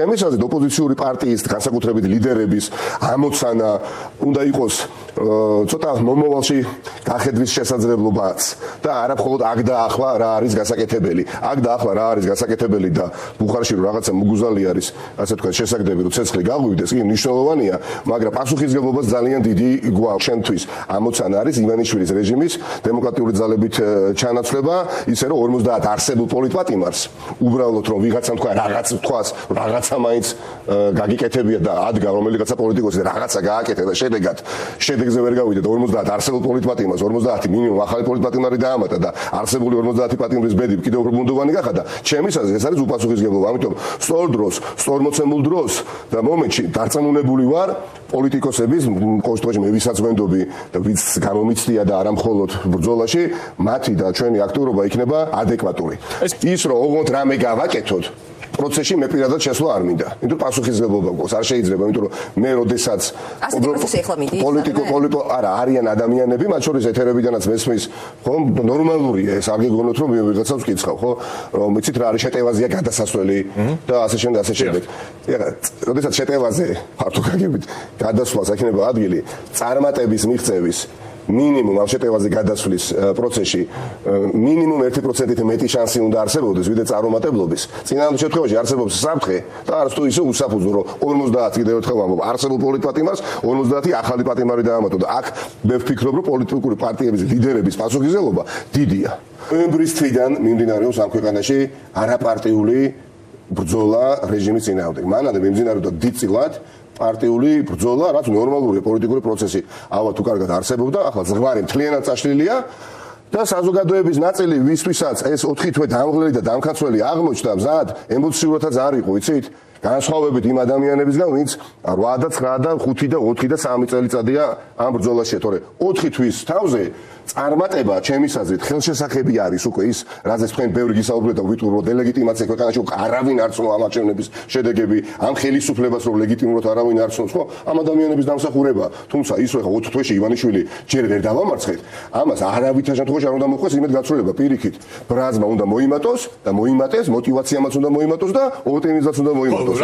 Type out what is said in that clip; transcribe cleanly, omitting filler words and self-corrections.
Εμείς აზრით ოპოზიციური პარტიის განსაკუთრებით ლიდერების ამოცანა უნდა იყოს ცოტა მომავალში გახედვის შესაძლებლობაც და არა მხოლოდ აქ და ახლა რა არის გასაკეთებელი. აქ და ახლა რა არის გასაკეთებელი და ბუხარში რომ რაღაცა მუგუზალი არის, ასე თქვა, შესაძლებელი რომ ცეცხლი გაღვივდეს, კი მნიშვნელოვანია, მაგრამ პასუხისმგებლობაც ძალიან დიდი გვაქვს. Ჩვენთვის ამოცანა არის ივანიშვილის რეჟიმის დემოკრატიული ძალებით ჩანაცვლება, ისე რომ 50 არსებულ პოლიტპატიმარს უბრალოდ რომ ვიღაცამ თქვა რაღაც თქვას, რაღაცა მაინც გაგიკეთებია და ადგა რომელიღაცა პოლიტიკოსი რაღაცა გააკეთა და შედეგზე ვერ გავიდა და 50 არსებულ პოლიტპატიმარს 50 მინიმუმ ახალი პოლიტპატიმარი დაამატა და არსებული 50 პატიმრის ბედი კიდევ უფრო ბუნდოვანი გახადა. ჩემის აზრით ეს არის უპასუხისმგებლობა. ამიტომ სწორ დროს, სწორ მოცემულ დროს და მომენტში დარწმუნებული ვარ პოლიტიკოსების კონსტიტუციაში მე ვისაც ვენდობი და ვიც გამომიცდია და არა მხოლოდ ბრძოლაში, მათი და ჩვენი აქტიურობა იქნება ადეკვატური. ის რომ ოღონდ რამე გავაკეთოთ პროცესში მე პირადად შესვლა არ მინდა. იმიტომ პასუხისმგებლობა გვაქვს, არ შეიძლება, იმიტომ რომ მე როდესაც პოლიტიკო არა არიან ადამიანები, მათ შორის ეთერებიდანაც მესმის, ხო, ნორმალურია ეს, არ გეგონოთ რომ მე ვიღაცას ვკითხავ, ხო, რომ იცით რა არის შეტევაზია გადასასვლელი და ასე შემდეგ. ეხლა როდესაც შეტევაზე ფართო გაგებით გადასვლას აქნება ადგილი წარმატების მიღწევის მინიმუმ ამ შეტევაზე გადასვლის პროცესში მინიმუმ 1%-ით მეტი შანსი უნდა არსებობდეს ვიდრე წარუმატებლობის. წინააღმდეგ შემთხვევაში არსებობს საფრთხე და არც თუ ისე უსაფუძო რომ 50 კიდევ ერთხელ ვამბობ არსებულ პოლიტპატიმარს 50 ახალი პატიმარი დაამატო და აქ მე ვფიქრობ რომ პოლიტიკური პარტიების ლიდერების პასუხისმგებლობა დიდია. ნოემბრის თვიდან მიმდინარეობს ამ ქვეყანაში არაპარტიული ბრძოლა რეჟიმის წინააღმდეგ. მანამდე მიმდინარეობდა დიდწილად პარტიული ბრძოლა, რაც ნორმალურია პოლიტიკური პროცესი. ალბათ თუ კარგად არსებობდა, ახლა ზღვარი მთლიანად წაშლილია და საზოგადოების ნაწილი ვისთვისაც ეს 4 თვე დამღლელი და დამქაცველი აღმოჩნდა, მზად ემოციურადაც არ იყო, იცით? განსხვავებით იმ ადამიანებისგან, ვინც 8 და 9 და 5 და 4 და 3 წელიწადია ამ ბრძოლაში, თორე 4 თვის თავზე წარმატება ჩემის აზრით ხელშესახები არის უკვე ის, რაზეც თქვენ ბევრი გისაუბრეთ და ვიტყუროთ დელეგიტიმაცია ქვეყანაში არავინ არ ცნო ამ არჩევნების შედეგები, ამ ხელისუფლებას რომ ლეგიტიმურად არავინ არ ცნობს, ხო? ამ ადამიანების დამსახურება. თუმცა ის რომ 4 თვეში ივანიშვილი ჯერ ვერ დავამარცხეთ, ამას არავითარ შემთხვევაში არ უნდა მოხდეს იმედ გაცვლილება პირიქით. ბრაზმა უნდა მოიმატოს და მოიმატეს, мотиваციამაც უნდა მოიმატოს და ოპტიმიზმაც უნდა მოიმატოს.